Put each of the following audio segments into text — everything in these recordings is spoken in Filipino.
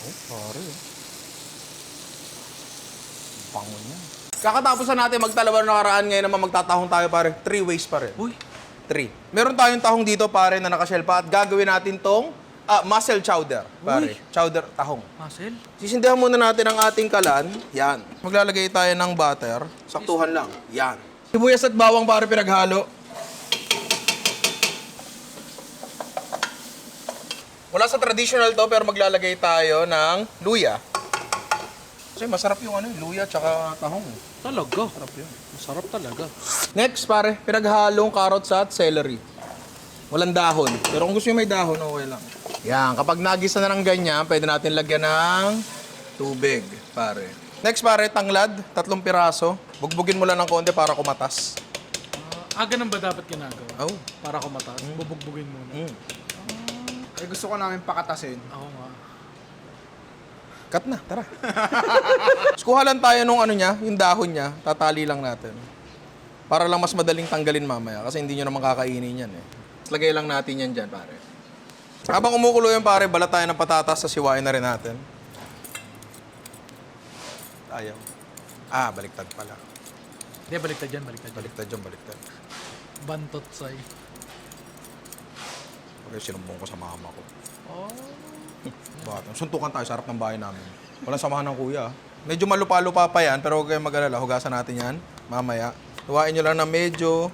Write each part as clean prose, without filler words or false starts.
Oh, pare. Bango niya. Kakatapos na natin magtalawa ng nakaraan, ngayon naman magtatahong tayo pare. 3 ways pare. Uy. 3. Meron tayong tahong dito pare na nakashell pa at gagawin natin tong mussel chowder pare. Uy. Chowder tahong. Muscle? Sisindihan muna natin ang ating kalan. Yan. Maglalagay tayo ng butter. Saktuhan lang. Yan. Sibuyas at bawang pare pinaghalo. Wala sa traditional to pero maglalagay tayo ng luya. Kasi masarap yung luya tsaka tahong. Talaga. Masarap yun. Masarap talaga. Next pare, pinaghalong carrots at celery. Walang dahon. Pero kung gusto nyo may dahon, okay lang. Yan, kapag nagisa na ng ganyan, pwede natin lagyan ng tubig, pare. Next pare, tanglad, 3 piraso. Bugbugin mo lang ng konti para kumatas. Ganun ba dapat ginagawa? Oh. Para kumataas? Bubugbugin muna. Eh gusto ko namin pakatasin. Ako nga. Cut na, tara. Kuha lang tayo nung yung dahon niya, tatali lang natin. Para lang mas madaling tanggalin mamaya kasi hindi nyo naman kakainin yan eh. Lagay lang natin yan dyan, pare. Habang umukulo yan, pare, balat tayo ng patatas sa siwain na rin natin. Ayaw. Baliktad pala. Hindi, baliktad dyan, baliktad dyan. Baliktad dyan, baliktad. Bantot say. Okay, sinumbong ko sa mama ko. Oh. Bakit? Suntukan tayo sa harap ng bahay namin. Walang samahan ng kuya. Medyo malupa-lupa pa yan, pero huwag kayong mag-alala. Hugasan natin yan mamaya. Tuwain nyo lang na medyo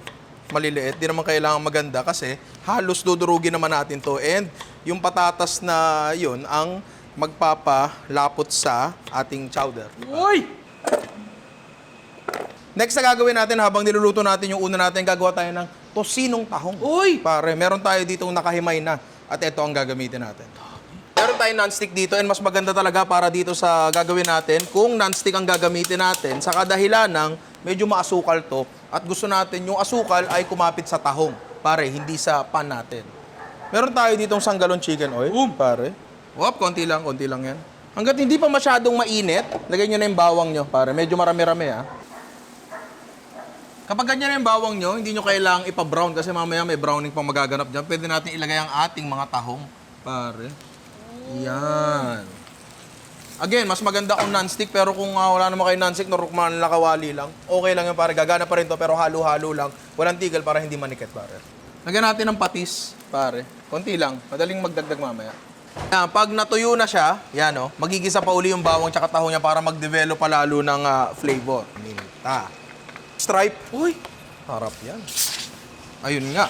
maliliit. Di naman kailangan maganda kasi halos dudurugin naman natin to. And yung patatas na yun ang magpapalapot sa ating chowder. Uy! Next na gagawin natin habang niluluto natin yung una natin, gagawa tayo ng tosinong tahong. Uy! Pare, meron tayo dito nakahimay na at ito ang gagamitin natin. Meron tayong non-stick dito and mas maganda talaga para dito sa gagawin natin kung non-stick ang gagamitin natin sa kadahilan ng medyo maasukal to at gusto natin yung asukal ay kumapit sa tahong, pare, hindi sa pan natin. Meron tayo ditong sanggalon chicken oil, pare. Wop, konti lang yan. Hanggat hindi pa masyadong mainit, lagay nyo na yung bawang nyo, pare. Medyo marami-rami, Kapag ganyan na yung bawang nyo, hindi nyo kailangang ipa-brown kasi mamaya may browning pang magaganap dyan. Pwede natin ilagay ang ating mga tahong, pare. Yan. Again, mas maganda kung non-stick pero kung wala naman kayo non-stick, normal na kawali lang. Okay lang yun, pare. Gagana pa rin to pero halo-halo lang. Walang tigil para hindi manikit, pare. Lagyan natin ng patis, pare. Konti lang. Madaling magdagdag mamaya. Yan, pag natuyo na siya, yan magigisa pa uli yung bawang tsaka tahong niya para mag-develop pa lalo ng flavor. Minta. Stripe. Uy! Harap yan. Ayun nga.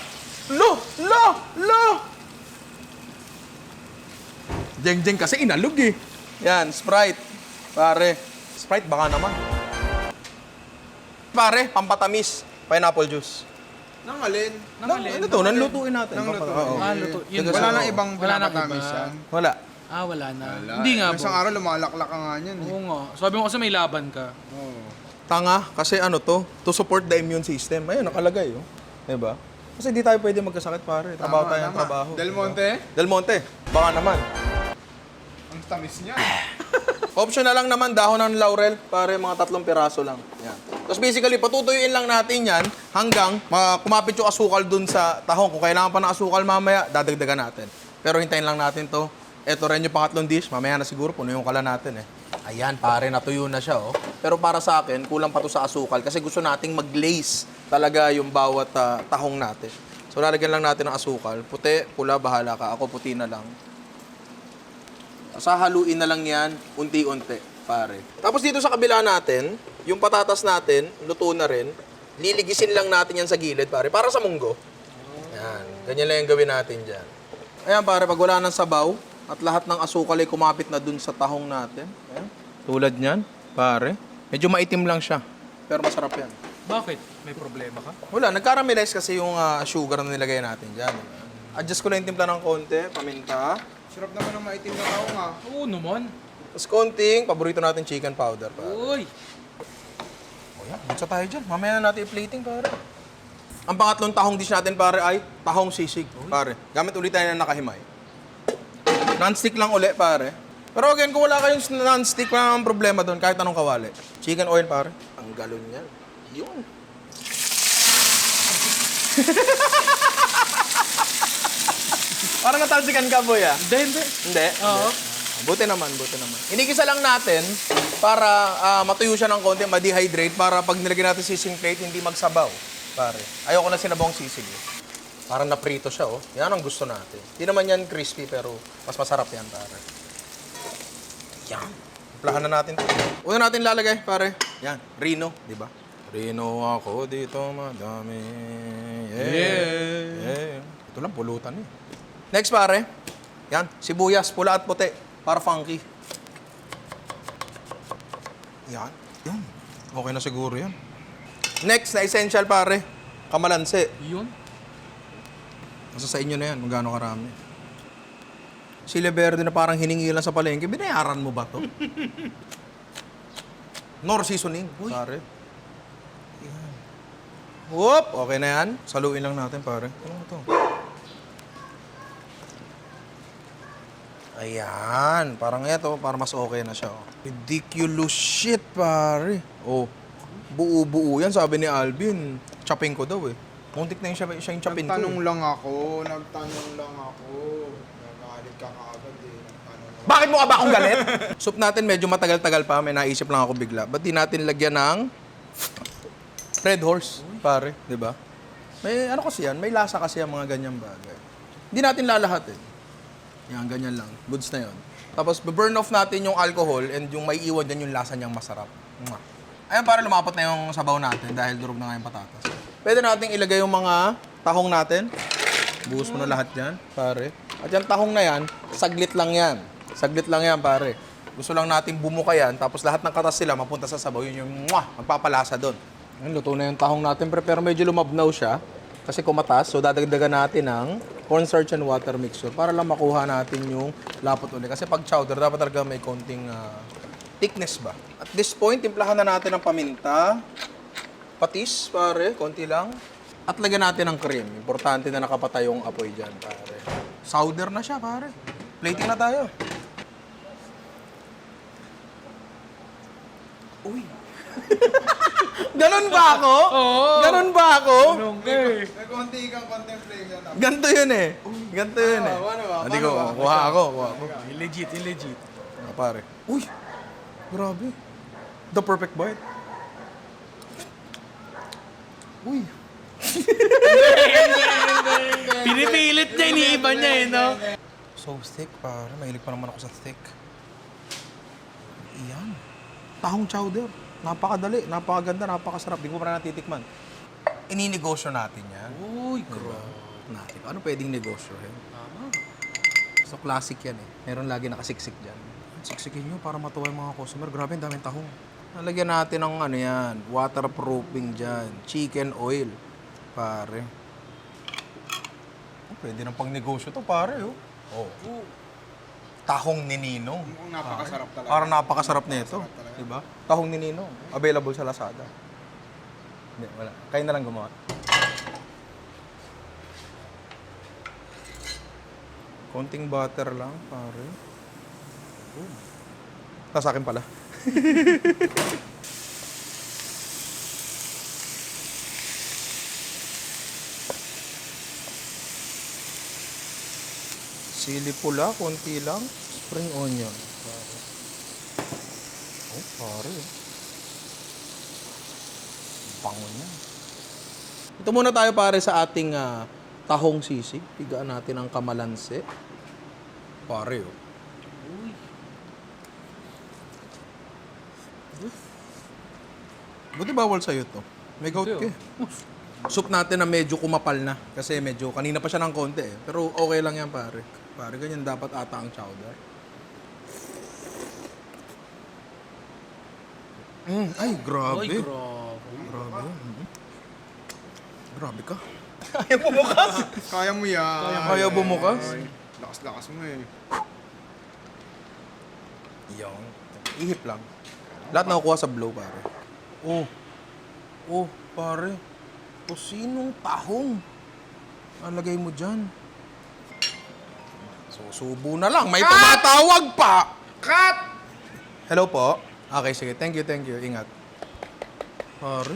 Lo! Jeng-jeng kasi inalog eh. Yan, Sprite. Pare. Sprite baka naman. Pare, pampatamis. Pineapple juice. Nang alin? Ano to? Nanlutuin natin. Nang lutuin. Oo. Luto. Yun Kasi Wala oo. nang ibang Wala nang pinapatamis iba. yan. Wala. Wala na. Wala. Hindi nga, Isang boss. araw lumalaklak ka nga niyan eh. Oo nga. Sabi mo kasi may laban ka. Oo. Tanga, kasi to support the immune system. Ayun, nakalagay, Diba? Kasi di tayo pwede magkasakit, pare. Trabaho tayo ng trabaho. Del Monte, Del Monte, baka naman. ang tamis niya. Optional lang naman, dahon ng laurel, pare, mga 3 piraso lang. Yan. Tapos basically, patutuyuin lang natin yan hanggang kumapit yung asukal dun sa tahong. Kung kailangan pa ng asukal mamaya, dadagdagan natin. Pero hintayin lang natin to. Ito rin yung pangatlong dish, mamaya na siguro, puno yung kalan natin Ayan, pare, natuyo na siya, Pero para sa akin, kulang pa to sa asukal kasi gusto nating mag-glaze talaga yung bawat tahong natin. So, lalagyan lang natin ng asukal. Puti, pula, bahala ka. Ako, puti na lang. Sahaluin na lang yan, unti-unti, pare. Tapos dito sa kabila natin, yung patatas natin, luto na rin. Liligisin lang natin yan sa gilid, pare. Para sa munggo. Yan, ganyan lang yung gawin natin dyan. Ayan, pare, pag wala ng sabaw, at lahat ng asukal ay kumapit na dun sa tahong natin. Ayan. Tulad niyan, pare. Medyo maitim lang siya, pero masarap yan. Bakit? May problema ka? Wala, nag-caramelize kasi yung sugar na nilagay natin dyan. Adjust ko lang yung timpla ng konti, paminta. Sarap naman ng maitim na tao nga. Oo naman. Tapos konting, paborito natin chicken powder, pare. Uy! O yan, buksa tayo dyan. Mamaya na natin i-plating, pare. Ang pangatlong tahong dish natin, pare, ay tahong sisig, pare. Gamit ulit tayo ng nakahimay. Non-stick lang uli, pare. Pero again, kung wala kayong non-stick, wala namang problema doon, kahit anong kawali. Chicken oil, pare. Ang galon yan. Yun. Parang natalsikan ka, boy, Hindi. Hindi. Oo. Buti naman, buti naman. Inigisa lang natin para matuyo siya ng konti, ma-dehydrate, para pag nilagyan natin sisig plate, hindi magsabaw. Pare, ayoko na sinabawang sisig. Eh. Parang naprito siya, oh. Yan ang gusto natin. Hindi naman yan crispy, pero mas masarap yan, pare. Yan. Plahan na natin ito. Una natin lalagay, pare. Yan, Rino, di ba? Rino ako dito, madami. Yeah. Ito lang, pulutan eh. Next, pare. Yan, sibuyas, pula at puti. Para funky. Yan. Yan. Okay na siguro yan. Next na essential, pare. Kamalansi. Yun. Nasa sa inyo na yan, kung gaano karami. Sila Verde na parang hiningi lang sa palengke, binayaran mo ba to? Nor seasoning, pare. Yan. Whoop! Okay na yan. Saluin lang natin, pare. Ano mo to? Ayan. Parang ito, para mas okay na siya. Oh. Ridiculous shit, pare. Oh. Buo-buo yan, sabi ni Alvin. Chopin ko daw eh. Muntik na yung siya yung chopin ko. Nagtanong lang ako. Nagalit ka kaagad eh. Nagtanong lang. Bakit mo ka ba akong galit? Soup natin medyo matagal-tagal pa. May naisip lang ako bigla. Ba't di natin lagyan ng Red Horse, pare? Di ba? May ano kasi yan? May lasa kasi yung mga ganyang bagay. Hindi natin lalahat eh. Yan, ganyan lang. Goods na yon. Tapos, burn off natin yung alcohol and yung may iwan dyan yung lasa niyang masarap. Mwah. Ayan, para lumapot na yung sabaw natin dahil durog na nga yung patatas. Pwede nating ilagay yung mga tahong natin. Buhos mo na lahat yan, pare. At yung tahong na yan, saglit lang yan. Saglit lang yan, pare. Gusto lang natin bumuka yan, tapos lahat ng katas sila mapunta sa sabaw. Yun yung magpapalasa doon. Ayun, luto na yung tahong natin, pero medyo lumabnaw siya. Kasi kumatas, so dadagdagan natin ng cornstarch and water mixture para lang makuha natin yung lapot ulit. Kasi pag chowder, dapat talaga may konting thickness ba. At this point, timplahan na natin ng paminta. Patis, pare, konti lang. At lagyan natin ng cream. Importante na nakapatay yung apoy dyan, pare. Souder na siya, pare. Plating na tayo. Uy. Ganon ba ako? Oo. Ganon ba ako? Okay. May konti kang contemplation. Ganto yun eh. Ganto yun eh. Ano ba? Hindi ko, Paano ba? kuha ako. Illegit. Pare. Uy, grabe. The perfect bite. Uy. Pinipilit niya, iniiba niya eh, no? So thick, pare. Mahilig pa naman ako sa thick. Iyan. Tahong chowder. Napakadali, napakaganda, napakasarap. Di ko pa rin natitikman. Ininegosyo natin yan. Uy, grabe. Natin. Ano pwedeng negosyohin? So classic yan eh. Meron lagi nakasiksik dyan. Siksikin nyo para matuwa yung mga customer. Grabe, ang daming tahong. Nalagyan natin ng ano yan, waterproofing dyan. Chicken oil. Pare. Oh, pwede ng pang-negosyo to, pare. Oh. Oh. Tahong ni Ninong. Mukhang napakasarap talaga. Parang napakasarap nito. Diba? Tahong ni Ninong. Available sa Lazada. Hindi, wala. Kayo na lang gumawa. Konting butter lang, pare. Sa akin pala. Sili pula, konti lang. Spring onion. Pare. Oh, pare. Bango niya. Ito muna tayo pare sa ating tahong sisig. Pigaan natin ang kamalansi. Pare, oh. Buti bawal sa'yo to. May gout ka eh. Soup natin na medyo kumapal na. Kasi medyo, kanina pa siya ng konti eh. Pero okay lang yan pare. Pare, ganyan dapat ata ang chowder. Ay, grabe. Ay, grabe. Grabe. Grabe ka. Kaya bumukas. Kaya mo yan. Kaya bumukas. Ay, lakas-lakas mo eh. Yung. Ihip lang. Lahat nakukuha sa blow, pare. Oh, pare. Tosinong tahong. Alagay mo dyan. Susubo na lang. May tumatawag pa. Cut! Hello po. Okay, sige. Thank you. Ingat. Pare.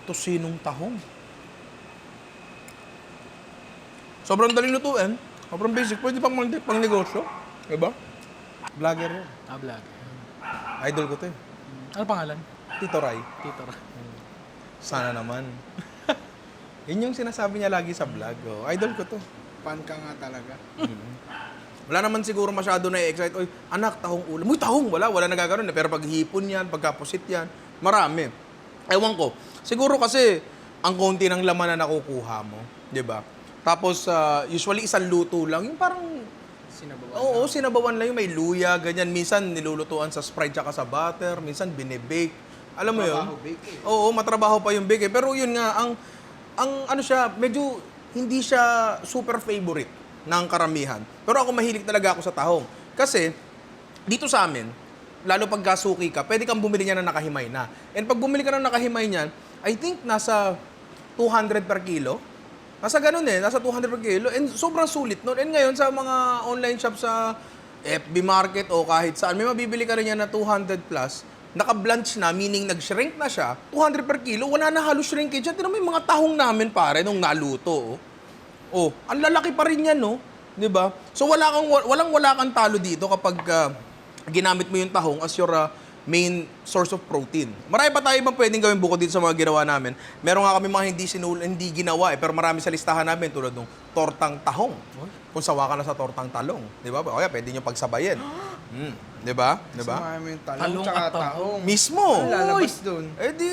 Tosinong tahong. Sobrang daling lutuin. Sobrang basic. Pwede pang negosyo. Diba? Vlogger yun. Vlog. Idol ko to eh. Ano pangalan? Tito Ray. Tito Ra. Sana naman. Yun yung sinasabi niya lagi sa vlog. Oh. Idol ko to. Pan ka nga talaga. Wala naman siguro masyado na i-excite. Oy, anak, tahong ulam. Uy, tahong! Wala nagaganon. Pero pag hipon yan, pagkapusit yan, marami. Ewan ko. Siguro kasi, ang konti ng laman na nakukuha mo. Di ba? Tapos, usually isang luto lang. Yung parang, Sinabawan. oo, sinabawan lang yung may luya, ganyan. Minsan nilulutuan sa Sprite tsaka sa butter. Minsan binibake. Alam mo yun? Trabaho, bake eh. Oo, matrabaho pa yung bake eh. Pero yun nga, ang ano siya, medyo hindi siya super favorite ng karamihan. Pero ako mahilig talaga ako sa tahong. Kasi, dito sa amin, lalo pag gasuki ka, pwede kang bumili niya na nakahimay na. And pag bumili ka na nakahimay niyan, I think nasa 200 per kilo. Nasa ganun eh, nasa 200 per kilo. And sobrang sulit nun. And ngayon, sa mga online shop sa FB Market o kahit saan, may mabibili ka rin yan na 200 plus. Naka-blanch na, meaning nag-shrink na siya, 200 per kilo, wala na halos shrinkage yan. Tinan mo yung mga tahong namin, pare, nung naluto. Oh, ang lalaki pa rin yan, no? 'Di ba? So wala kang talo dito kapag ginamit mo yung tahong as your main source of protein. Marami pa tayo ibang pwedeng gawin bukod dito sa mga ginawa namin. Meron nga kami mga hindi ginawa pero marami sa listahan namin tulad ng tortang tahong. Kung sawa ka na sa tortang talong, 'di ba? O kaya pwede niyo pagsabayin. 'Di ba? 'Di ba? Samahan mo yung talong, Talong tsaka at tahong. tahong. Mismo. Ano lalabas dun? Eh di,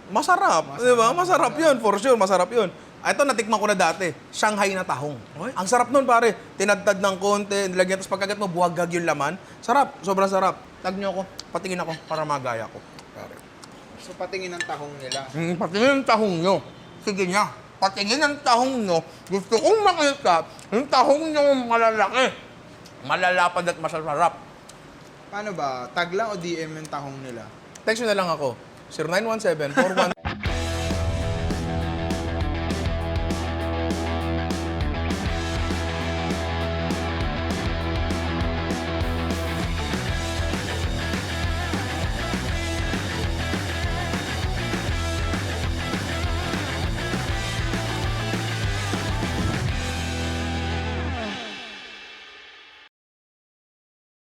masarap. Di ba? Masarap yun. For sure, masarap yun. Ito, natikman ko na dati. Shanghai na tahong. Ang sarap nun, pare. Tinadtad ng konti, nilagyan, tapos pagkagat mo, buhagag yung laman. Sarap. Sobrang sarap. Tag nyo ako. Patingin ako para magaya ko. Pare. So patingin ang tahong nila. Patingin ang tahong nyo. Sige niya. Patingin ang tahong nyo. Gusto kong makita yung tahong nyo malalaki. Malalapad at masasarap. Paano ba? Tag lang o DM yung tahong nila? Text nyo na lang ako. 0917-41